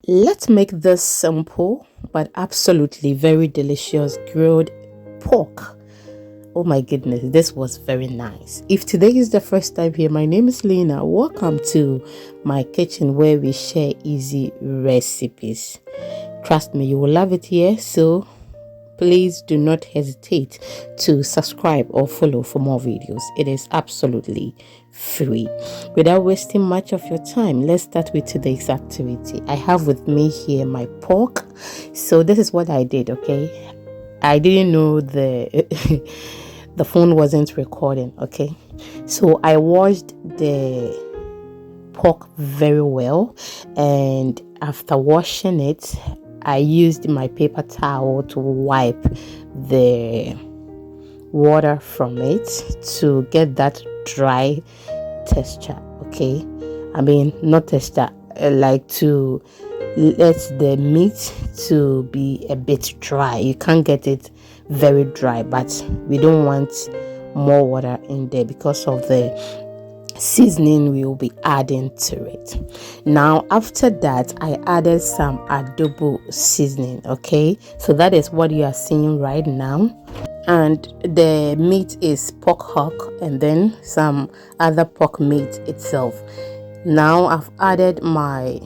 Let's make this simple but absolutely very delicious grilled pork. Oh my goodness, this was very nice. If today is the first time here, my name is Lena. Welcome to my kitchen where we share easy recipes. Trust me, you will love it here. So please do not hesitate to subscribe or follow for more videos. It is absolutely free. Without wasting much of your time, let's start with today's activity. I have with me here my pork. So this is what I did, okay? I didn't know the the phone wasn't recording, okay? So I washed the pork very well, and after washing it, I used my paper towel to wipe the water from it to get that dry texture. Okay, I mean, not texture, like to let the meat to be a bit dry. You can't get it very dry, but we don't want more water in there because of the seasoning we will be adding to it. Now after that, I added some adobo seasoning. Okay, so that is what you are seeing right now, and the meat is pork hock and then some other pork meat itself. Now I've added my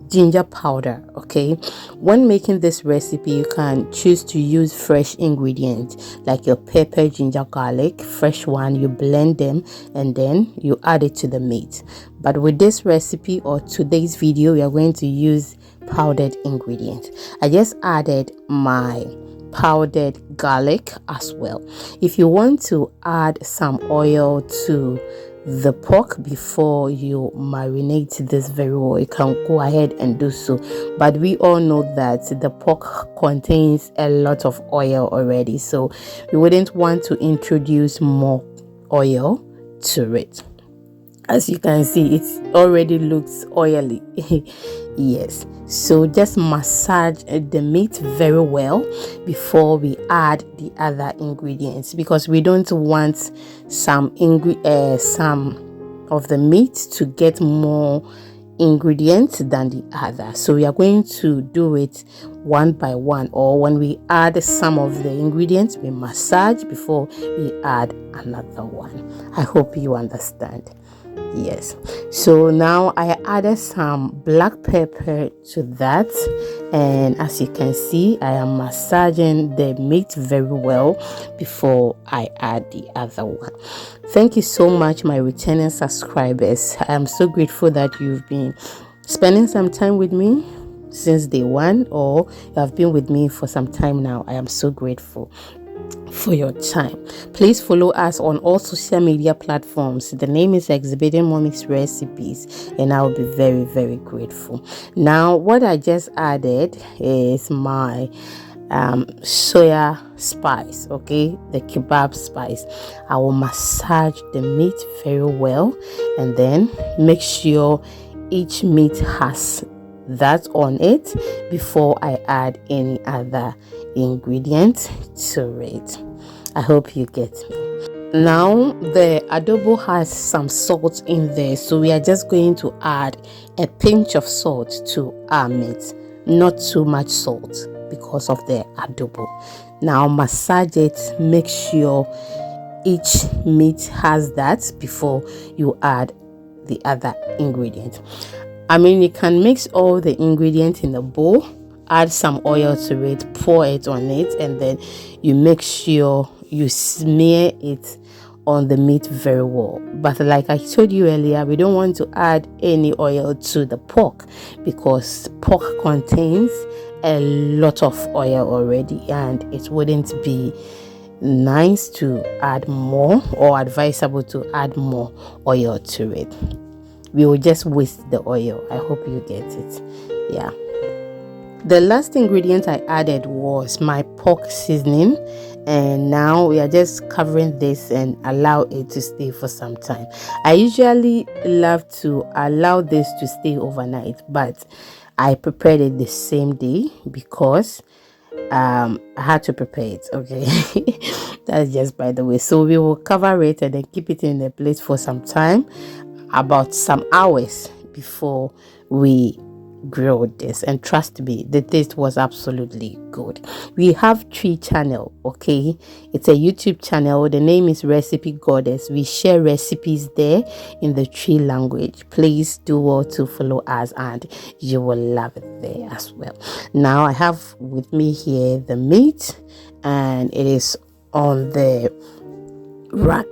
ginger powder. Okay, when making this recipe, you can choose to use fresh ingredients like your pepper, ginger, garlic, fresh one. You blend them and then you add it to the meat. But with this recipe or today's video, we are going to use powdered ingredients. I just added my powdered garlic as well. If you want to add some oil to the pork before you marinate this very well, you can go ahead and do so, but we all know that the pork contains a lot of oil already, so we wouldn't want to introduce more oil to it. As you can see, it already looks oily. Yes, so just massage the meat very well before we add the other ingredients, because we don't want some of the meat to get more ingredients than the other. So we are going to do it one by one, or when we add some of the ingredients, we massage before we add another one. I hope you understand. Yes, so now I added some black pepper to that, and as you can see, I am massaging the meat very well before I add the other one. Thank you so much, my returning subscribers. I am so grateful that you've been spending some time with me since day one, or you have been with me for some time now. I am so grateful for your time. Please follow us on all social media platforms. The name is Exhibiting Mommy's Recipes, and I'll be very, very grateful. Now what I just added is my soya spice, okay, the kebab spice. I will massage the meat very well, and then make sure each meat has that on it before I add any other ingredient to it. I hope you get me. Now the adobo has some salt in there, so we are just going to add a pinch of salt to our meat, not too much salt because of the adobo. Now massage it, make sure each meat has that before you add the other ingredient. I mean, you can mix all the ingredients in a bowl, add some oil to it, pour it on it, and then you make sure you smear it on the meat very well. But like I told you earlier, we don't want to add any oil to the pork because pork contains a lot of oil already, and it wouldn't be nice to add more or advisable to add more oil to it. We will just waste the oil. I hope you get it. Yeah, the last ingredient I added was my pork seasoning, and now we are just covering this and allow it to stay for some time. I usually love to allow this to stay overnight, but I prepared it the same day because I had to prepare it. Okay, that's just by the way. So we will cover it and then keep it in the place for some time, about some hours before we grilled this, and trust me, the taste was absolutely good. We have 3 channel, okay? It's a YouTube channel. The name is Recipe Goddess. We share recipes there in the 3 language. Please do well to follow us and you will love it there as well. Now I have with me here the meat, and it is on the rack.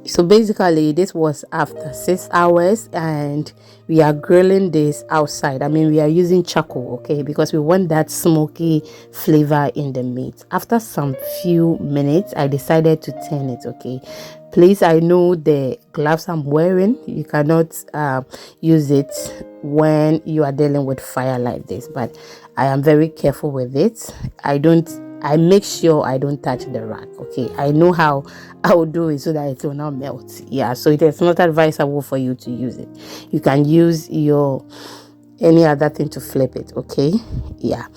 So basically this was after 6 hours, and we are grilling this outside. I mean, we are using charcoal, okay, because we want that smoky flavor in the meat. After some few minutes I decided to turn it, okay. Please, I know the gloves I'm wearing, you cannot use it when you are dealing with fire like this, but I am very careful with it. I make sure I don't touch the rack, okay. I know how I will do it so that it will not melt. Yeah, so it is not advisable for you to use it. You can use your any other thing to flip it, okay. Yeah,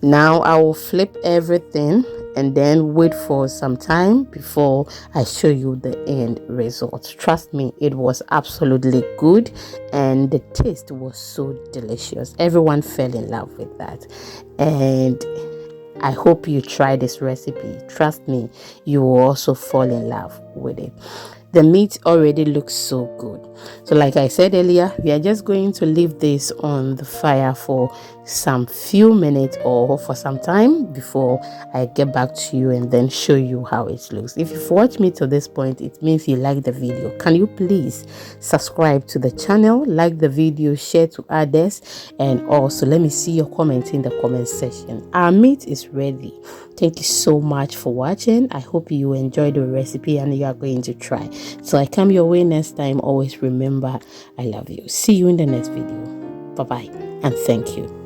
now I will flip everything and then wait for some time before I show you the end result. Trust me, it was absolutely good and the taste was so delicious. Everyone fell in love with that, and I hope you try this recipe. Trust me, you will also fall in love with it. The meat already looks so good. So like I said earlier, we are just going to leave this on the fire for some few minutes or for some time before I get back to you and then show you how it looks. If you've watched me to this point, it means you like the video. Can you please subscribe to the channel, like the video, share to others, and also let me see your comments in the comment section. Our meat is ready. Thank you so much for watching. I hope you enjoyed the recipe and you are going to try. So I come your way next time. Always remember, I love you. See you in the next video. Bye bye and thank you.